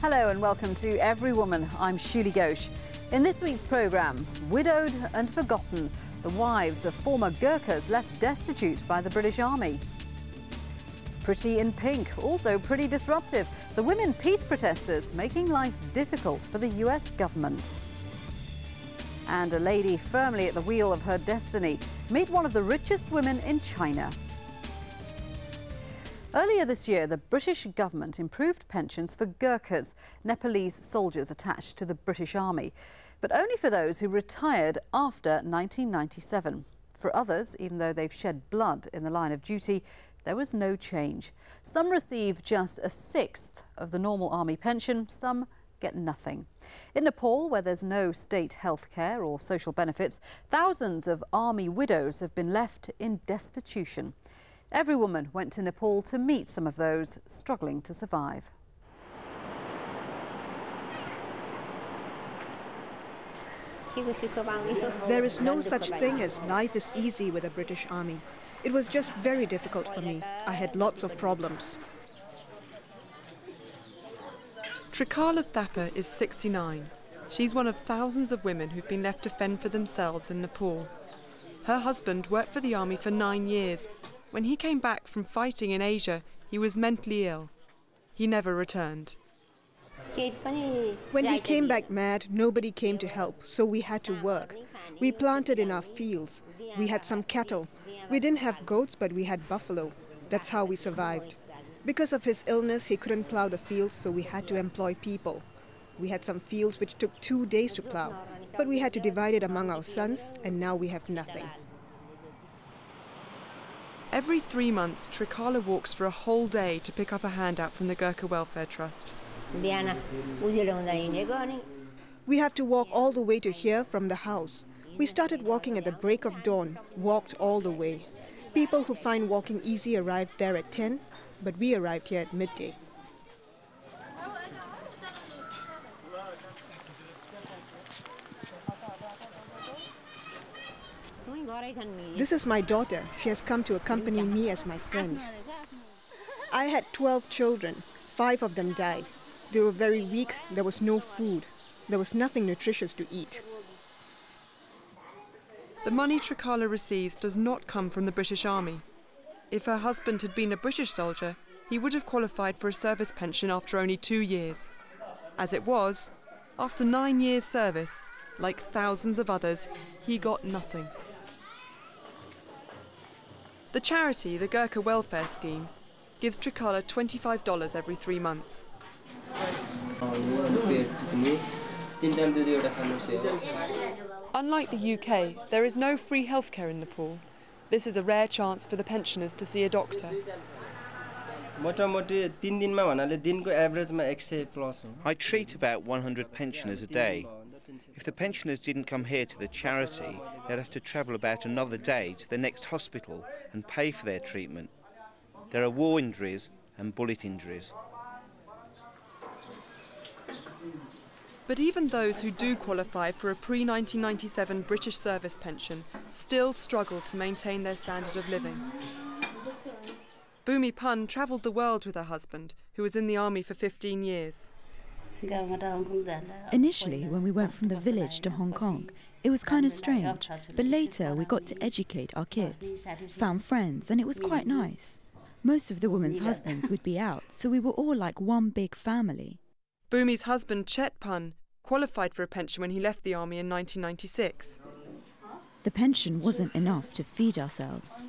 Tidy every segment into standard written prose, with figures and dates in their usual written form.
Hello and welcome to Everywoman. I'm Shuli Ghosh. In this week's programme, widowed and forgotten, the wives of former Gurkhas left destitute by the British Army. Pretty in pink, also pretty disruptive. The women peace protesters making life difficult for the US government. And a lady firmly at the wheel of her destiny. Meet one of the richest women in China. Earlier this year, the British government improved pensions for Gurkhas, Nepalese soldiers attached to the British Army, but only for those who retired after 1997. For others, even though they've shed blood in the line of duty, there was no change. Some receive just a sixth of the normal army pension, some get nothing. In Nepal, where there's no state health care or social benefits, thousands of army widows have been left in destitution. Everywoman went to Nepal to meet some of those struggling to survive. There is no such thing as life is easy with the British Army. It was just very difficult for me. I had lots of problems. Trikala Thapa is 69. She's one of thousands of women who've been left to fend for themselves in Nepal. Her husband worked for the army for 9 years. When he came back from fighting in Asia, he was mentally ill. He never returned. When he came back mad, nobody came to help, so we had to work. We planted in our fields. We had some cattle. We didn't have goats, but we had buffalo. That's how we survived. Because of his illness, he couldn't plow the fields, so we had to employ people. We had some fields which took 2 days to plow, but we had to divide it among our sons, and now we have nothing. Every 3 months, Trikala walks for a whole day to pick up a handout from the Gurkha Welfare Trust. We have to walk all the way to here from the house. We started walking at the break of dawn, walked all the way. People who find walking easy arrived there at 10, but we arrived here at midday. This is my daughter. She has come to accompany me as my friend. I had 12 children. 5 of them died. They were very weak. There was no food. There was nothing nutritious to eat. The money Trikala receives does not come from the British Army. If her husband had been a British soldier, he would have qualified for a service pension after only 2 years. As it was, after 9 years' service, like thousands of others, he got nothing. The charity, the Gurkha Welfare Scheme, gives Trikala $25 every 3 months. Unlike the UK, there is no free healthcare in Nepal. This is a rare chance for the pensioners to see a doctor. I treat about 100 pensioners a day. If the pensioners didn't come here to the charity, they'd have to travel about another day to the next hospital and pay for their treatment. There are war injuries and bullet injuries. But even those who do qualify for a pre-1997 British service pension still struggle to maintain their standard of living. Bhumi Pun travelled the world with her husband, who was in the army for 15 years. Initially, when we went from the village to Hong Kong, it was kind of strange, but later we got to educate our kids, found friends, and it was quite nice. Most of the women's husbands would be out, so we were all like one big family. Bhumi's husband, Chet Pun, qualified for a pension when he left the army in 1996. The pension wasn't enough to feed ourselves.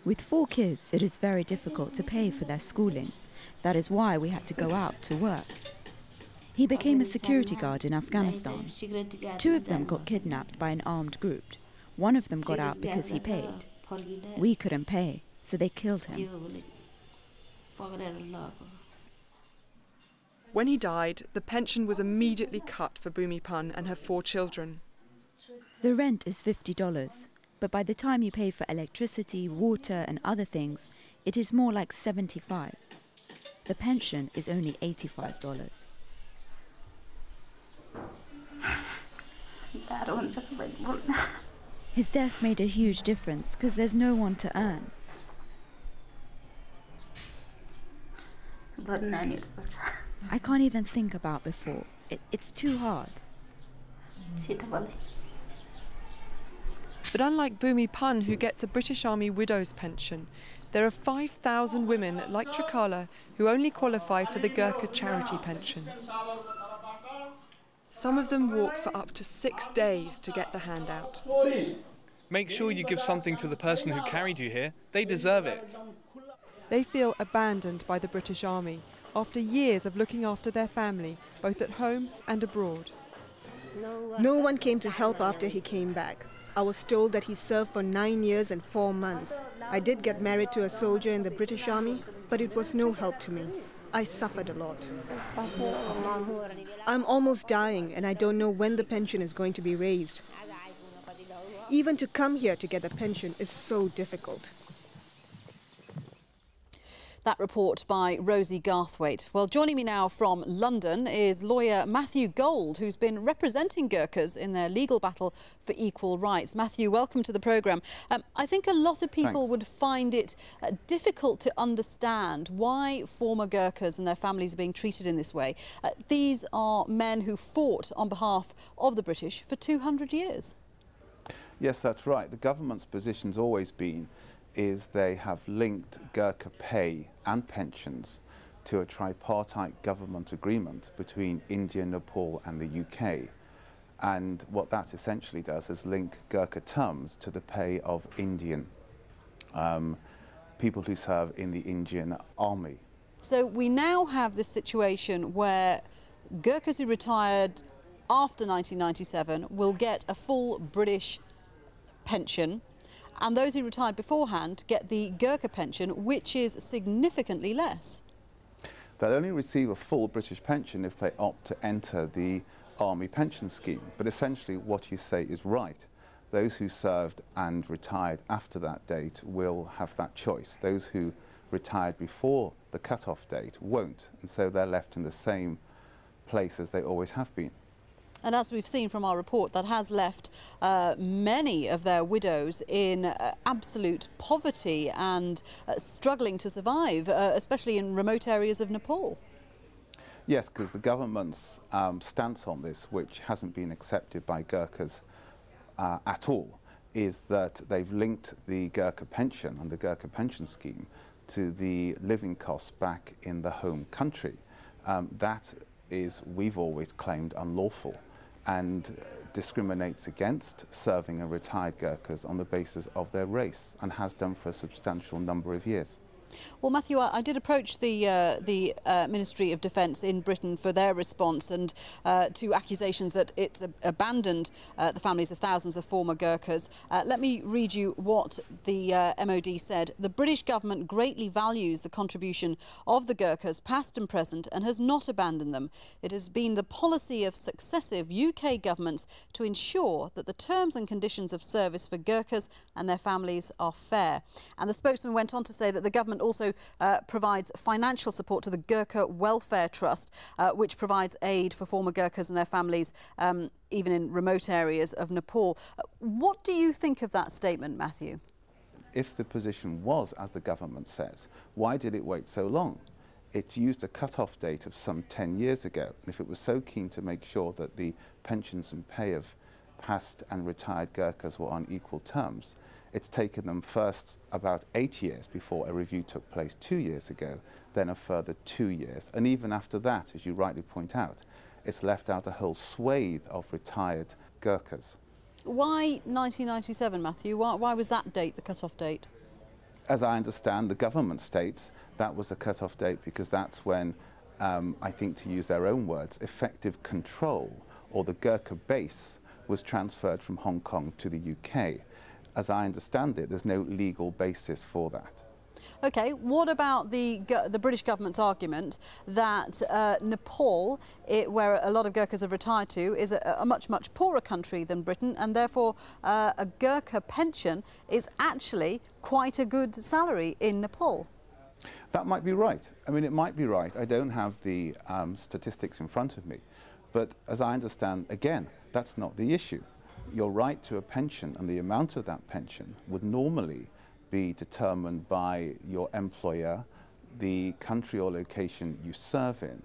With 4 kids, it is very difficult to pay for their schooling. That is why we had to go out to work. He became a security guard in Afghanistan. 2 of them got kidnapped by an armed group. 1 of them got out because he paid. We couldn't pay, so they killed him. When he died, the pension was immediately cut for Bhumi Pun and her 4 children. The rent is $50, but by the time you pay for electricity, water and other things, it is more like $75. The pension is only $85. His death made a huge difference because there's no one to earn. I can't even think about before. It's too hard. But unlike Bhumi Pan, who gets a British Army widow's pension, there are 5,000 women like Trikala who only qualify for the Gurkha charity pension. Some of them walk for up to 6 days to get the handout. Make sure you give something to the person who carried you here. They deserve it. They feel abandoned by the British Army after years of looking after their family, both at home and abroad. No one came to help after he came back. I was told that he served for 9 years and 4 months. I did get married to a soldier in the British Army, but it was no help to me. I suffered a lot. I'm almost dying and I don't know when the pension is going to be raised. Even to come here to get a pension is so difficult. That report by Rosie Garthwaite. Well, joining me now from London is lawyer Matthew Gold, who's been representing Gurkhas in their legal battle for equal rights. Matthew, welcome to the programme. I think a lot of people would find it difficult to understand why former Gurkhas and their families are being treated in this way. These are men who fought on behalf of the British for 200 years. Yes, that's right. The government's position's always been is they have linked Gurkha pay and pensions to a tripartite government agreement between India, Nepal and the UK. And what that essentially does is link Gurkha terms to the pay of Indian people who serve in the Indian army. So we now have this situation where Gurkhas who retired after 1997 will get a full British pension, and those who retired beforehand get the Gurkha pension, which is significantly less. They'll only receive a full British pension if they opt to enter the army pension scheme. But essentially what you say is right. Those who served and retired after that date will have that choice. Those who retired before the cut-off date won't, and so they're left in the same place as they always have been. And as we've seen from our report, that has left many of their widows in absolute poverty and struggling to survive, especially in remote areas of Nepal. Yes, because the government's stance on this, which hasn't been accepted by Gurkhas at all, is that they've linked the Gurkha pension and the Gurkha pension scheme to the living costs back in the home country. That is, we've always claimed, unlawful and discriminates against serving and retired Gurkhas on the basis of their race, and has done for a substantial number of years. Well, Matthew, I did approach the Ministry of Defence in Britain for their response and to accusations that it's abandoned the families of thousands of former Gurkhas. Let me read you what the MOD said. The British government greatly values the contribution of the Gurkhas, past and present, and has not abandoned them. It has been the policy of successive UK governments to ensure that the terms and conditions of service for Gurkhas and their families are fair. And the spokesman went on to say that the government also provides financial support to the Gurkha Welfare Trust, which provides aid for former Gurkhas and their families, even in remote areas of Nepal. What do you think of that statement, Matthew? If the position was, as the government says, why did it wait so long? It used a cut-off date of some 10 years ago. And if it was so keen to make sure that the pensions and pay of past and retired Gurkhas were on equal terms, it's taken them first about 8 years before a review took place 2 years ago, then a further 2 years. And even after that, as you rightly point out, it's left out a whole swathe of retired Gurkhas. Why 1997, Matthew? Why was that date the cut-off date? As I understand, the government states that was the cut-off date because that's when, I think to use their own words, effective control, or the Gurkha base, was transferred from Hong Kong to the UK. As I understand it, there's no legal basis for that. OK, what about the British government's argument that Nepal, where a lot of Gurkhas have retired to, is a much, much poorer country than Britain, and therefore a Gurkha pension is actually quite a good salary in Nepal? That might be right. I mean, it might be right. I don't have the statistics in front of me. But as I understand, again, that's not the issue. Your right to a pension and the amount of that pension would normally be determined by your employer, the country or location you serve in,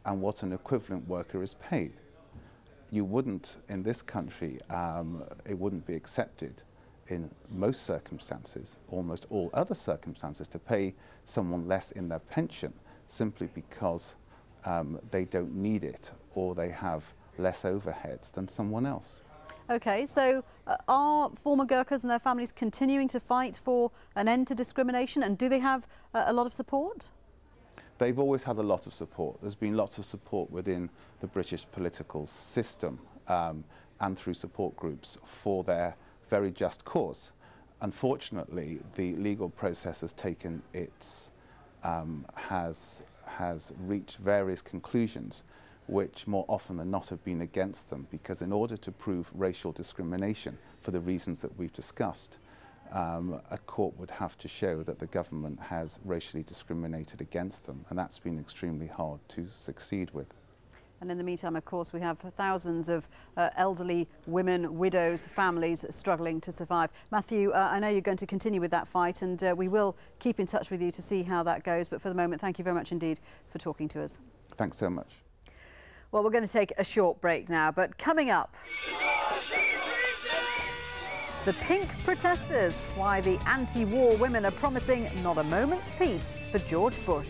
and what an equivalent worker is paid. You wouldn't, in this country, it wouldn't be accepted in most circumstances, almost all other circumstances, to pay someone less in their pension simply because they don't need it or they have less overheads than someone else. OK, so are former Gurkhas and their families continuing to fight for an end to discrimination, and do they have a lot of support? They've always had a lot of support. There's been lots of support within the British political system and through support groups for their very just cause. Unfortunately, the legal process has taken its, has reached various conclusions which more often than not have been against them, because in order to prove racial discrimination for the reasons that we've discussed, a court would have to show that the government has racially discriminated against them, and that's been extremely hard to succeed with. And in the meantime, of course, we have thousands of elderly women, widows, families struggling to survive. Matthew, I know you're going to continue with that fight, and we will keep in touch with you to see how that goes. But for the moment, thank you very much indeed for talking to us. Thanks so much. Well, we're going to take a short break now, but coming up, the pink protesters, why the anti-war women are promising not a moment's peace for George Bush.